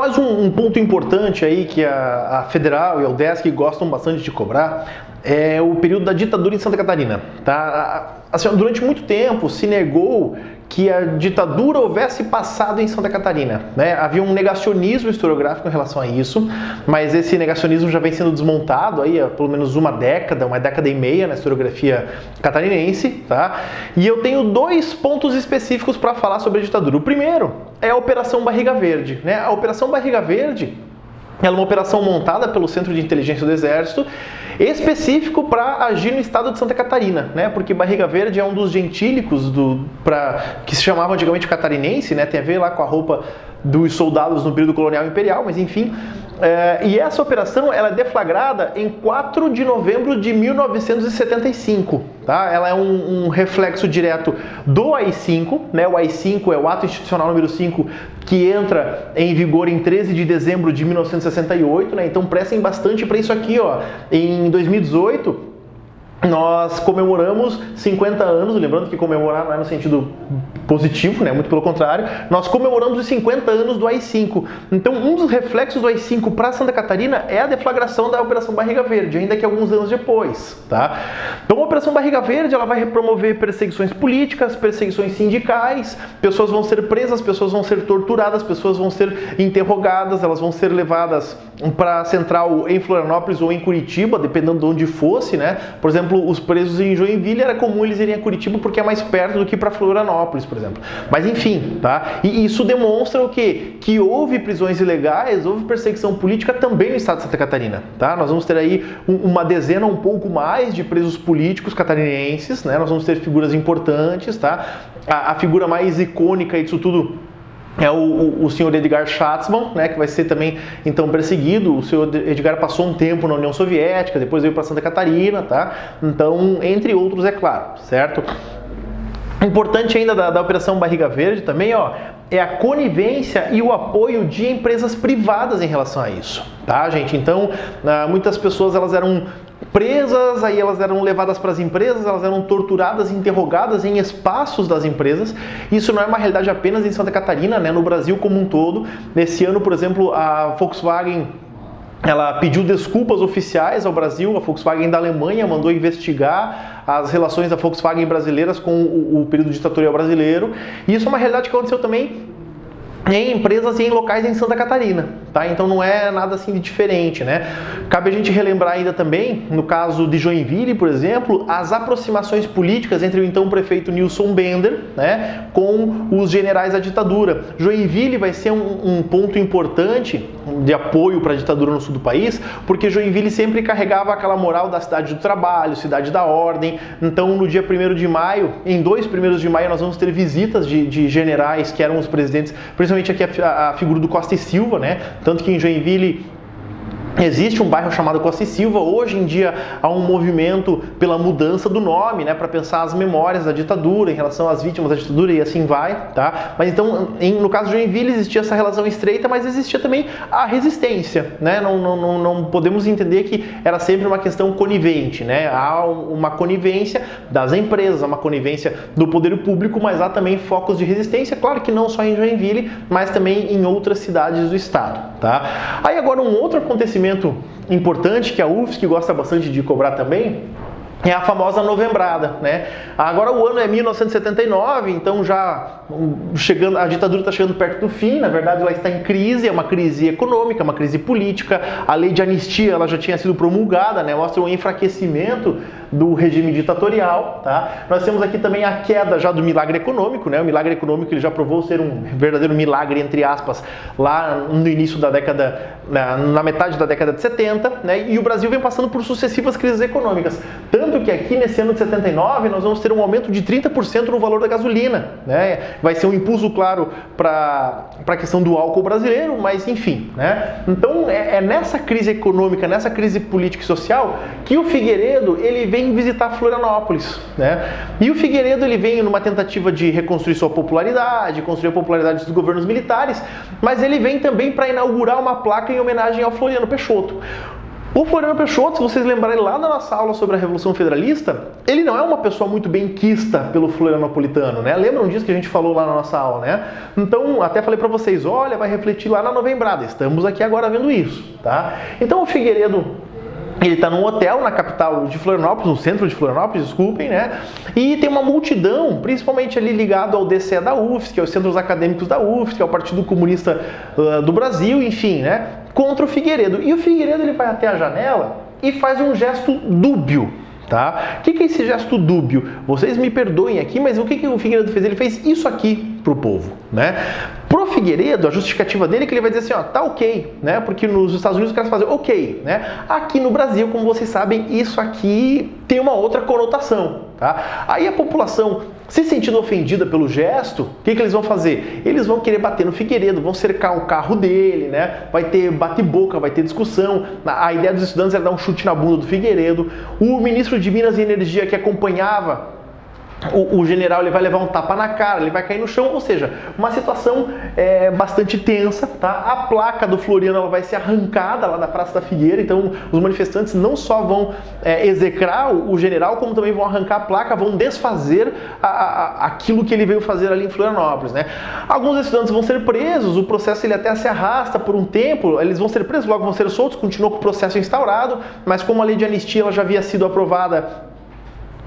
mais um ponto importante aí que a Federal e a UDESC gostam bastante de cobrar é o período da ditadura em Santa Catarina. Tá? Assim, durante muito tempo se negou que a ditadura houvesse passado em Santa Catarina, né? Havia um negacionismo historiográfico em relação a isso, mas esse negacionismo já vem sendo desmontado aí há pelo menos uma década e meia na historiografia catarinense, tá? E eu tenho dois pontos específicos para falar sobre a ditadura. O primeiro é a Operação Barriga Verde, né? A Operação Barriga Verde ela é uma operação montada pelo Centro de Inteligência do Exército, específico para agir no estado de Santa Catarina, né? Porque Barriga Verde é um dos gentílicos que se chamava antigamente catarinense, né? Tem a ver lá com a roupa dos soldados no período colonial imperial, mas enfim. E essa operação ela é deflagrada em 4 de novembro de 1975. Tá? Ela é um reflexo direto do AI-5, né? O AI-5 é o Ato Institucional número 5, que entra em vigor em 13 de dezembro de 1968, né? Então prestem bastante para isso aqui, ó. Em 2018, nós comemoramos 50 anos, lembrando que comemorar não é no sentido positivo, né? Muito pelo contrário, nós comemoramos os 50 anos do AI-5. Então, um dos reflexos do AI-5 para Santa Catarina é a deflagração da Operação Barriga Verde, ainda que alguns anos depois, tá? Então, a Operação Barriga Verde, ela vai promover perseguições políticas, perseguições sindicais, pessoas vão ser presas, pessoas vão ser torturadas, pessoas vão ser interrogadas, elas vão ser levadas para a central em Florianópolis ou em Curitiba, dependendo de onde fosse, né? Por exemplo, os presos em Joinville era comum eles irem a Curitiba porque é mais perto do que para Florianópolis, por exemplo. Mas enfim, tá? E isso demonstra o quê? Que houve prisões ilegais, houve perseguição política também no estado de Santa Catarina, tá? Nós vamos ter aí uma dezena, um pouco mais de presos políticos catarinenses, né? Nós vamos ter figuras importantes, tá? A figura mais icônica disso tudo é o senhor Edgar Schatzman, né, que vai ser também então perseguido. O senhor Edgar passou um tempo na União Soviética, depois veio para Santa Catarina, tá? Então, entre outros, é claro, certo? Importante ainda da Operação Barriga Verde também, ó, é a conivência e o apoio de empresas privadas em relação a isso, tá, gente? Então, muitas pessoas elas eram presas, aí elas eram levadas para as empresas, elas eram torturadas, interrogadas em espaços das empresas. Isso não é uma realidade apenas em Santa Catarina, né? No Brasil como um todo. Nesse ano, por exemplo, a Volkswagen ela pediu desculpas oficiais ao Brasil. A Volkswagen da Alemanha mandou investigar as relações da Volkswagen brasileiras com o período ditatorial brasileiro. E isso é uma realidade que aconteceu também em empresas e em locais em Santa Catarina, tá? Então não é nada assim de diferente, né? Cabe a gente relembrar ainda também, no caso de Joinville, por exemplo, as aproximações políticas entre o então prefeito Nilson Bender, né, com os generais da ditadura. Joinville vai ser um ponto importante de apoio para a ditadura no sul do país, porque Joinville sempre carregava aquela moral da cidade do trabalho, cidade da ordem. Então no dia 1º de maio, em 2 primeiros de maio, nós vamos ter visitas de generais que eram os presidentes, principalmente aqui a figura do Costa e Silva, né? Tanto que em Joinville existe um bairro chamado Costa e Silva. Hoje em dia há um movimento pela mudança do nome, né, para pensar as memórias da ditadura em relação às vítimas da ditadura e assim vai, tá? Mas então, no caso de Joinville existia essa relação estreita, mas existia também a resistência, né? Não podemos entender que era sempre uma questão conivente, né? Há uma conivência das empresas, há uma conivência do poder público, mas há também focos de resistência, claro que não só em Joinville, mas também em outras cidades do estado, tá? Aí agora um outro acontecimento importante que a UFSC gosta bastante de cobrar também é a famosa novembrada, né? Agora o ano é 1979, então já chegando, a ditadura está chegando perto do fim. Na verdade ela está em crise, é uma crise econômica, uma crise política. A lei de anistia ela já tinha sido promulgada, né? Mostra um enfraquecimento do regime ditatorial, tá? Nós temos aqui também a queda já do milagre econômico, né? O milagre econômico ele já provou ser um verdadeiro milagre, entre aspas, lá no início da década, na metade da década de 70, né? E o Brasil vem passando por sucessivas crises econômicas. Tanto que aqui nesse ano de 79 nós vamos ter um aumento de 30% no valor da gasolina, né? Vai ser um impulso, claro, para a questão do álcool brasileiro, mas enfim, né? Então é nessa crise econômica, nessa crise política e social que o Figueiredo ele vem visitar Florianópolis, né? E o Figueiredo ele vem numa tentativa de reconstruir sua popularidade, construir a popularidade dos governos militares, mas ele vem também para inaugurar uma placa em homenagem ao Floriano Peixoto. O Floriano Peixoto, se vocês lembrarem lá da nossa aula sobre a Revolução Federalista, ele não é uma pessoa muito benquista pelo florianopolitano, né? Lembram disso que a gente falou lá na nossa aula, né? Então, até falei pra vocês, olha, vai refletir lá na Novembrada, estamos aqui agora vendo isso, tá? Então, o Figueiredo, ele está num hotel na capital de Florianópolis, no centro de Florianópolis, desculpem, né? E tem uma multidão, principalmente ali ligado ao DCE da UFSC, que é os Centros Acadêmicos da UFSC, que é o Partido Comunista do Brasil, enfim, né? Contra o Figueiredo. E o Figueiredo, ele vai até a janela e faz um gesto dúbio, tá? O que é esse gesto dúbio? Vocês me perdoem aqui, mas o que o Figueiredo fez? Ele fez isso aqui pro povo, né? Pro Figueiredo, a justificativa dele é que ele vai dizer assim, ó, tá ok, né? Porque nos Estados Unidos os caras fazem ok, né? Aqui no Brasil, como vocês sabem, isso aqui tem uma outra conotação, tá? Aí a população, se sentindo ofendida pelo gesto, o que eles vão fazer? Eles vão querer bater no Figueiredo, vão cercar o carro dele, né? Vai ter bate-boca, vai ter discussão. A ideia dos estudantes era dar um chute na bunda do Figueiredo. O ministro de Minas e Energia que acompanhava o general, ele vai levar um tapa na cara, ele vai cair no chão, ou seja, uma situação bastante tensa, tá? A placa do Floriano, ela vai ser arrancada lá da Praça da Figueira, então os manifestantes não só vão execrar o general, como também vão arrancar a placa, vão desfazer aquilo que ele veio fazer ali em Florianópolis, né? Alguns estudantes vão ser presos, o processo ele até se arrasta por um tempo, eles vão ser presos, logo vão ser soltos, continuou com o processo instaurado, mas como a lei de anistia ela já havia sido aprovada,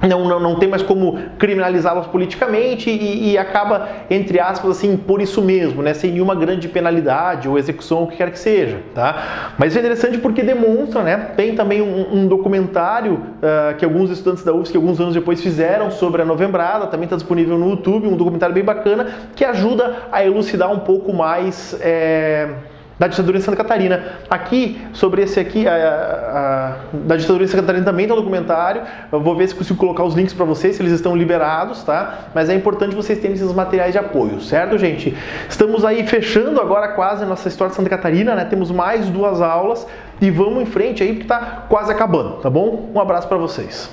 não tem mais como criminalizá-los politicamente e acaba, entre aspas, assim, por isso mesmo, né? Sem nenhuma grande penalidade ou execução, o que quer que seja, tá? Mas é interessante porque demonstra, né? Tem também um documentário que alguns estudantes da UFSC, alguns anos depois, fizeram sobre a Novembrada, também está disponível no YouTube, um documentário bem bacana, que ajuda a elucidar um pouco mais da ditadura em Santa Catarina. Aqui, sobre esse aqui, da ditadura em Santa Catarina também tem um documentário. Eu vou ver se consigo colocar os links para vocês, se eles estão liberados, tá? Mas é importante vocês terem esses materiais de apoio, certo, gente? Estamos aí fechando agora quase a nossa história de Santa Catarina, né? Temos mais 2 aulas e vamos em frente aí porque tá quase acabando, tá bom? Um abraço para vocês.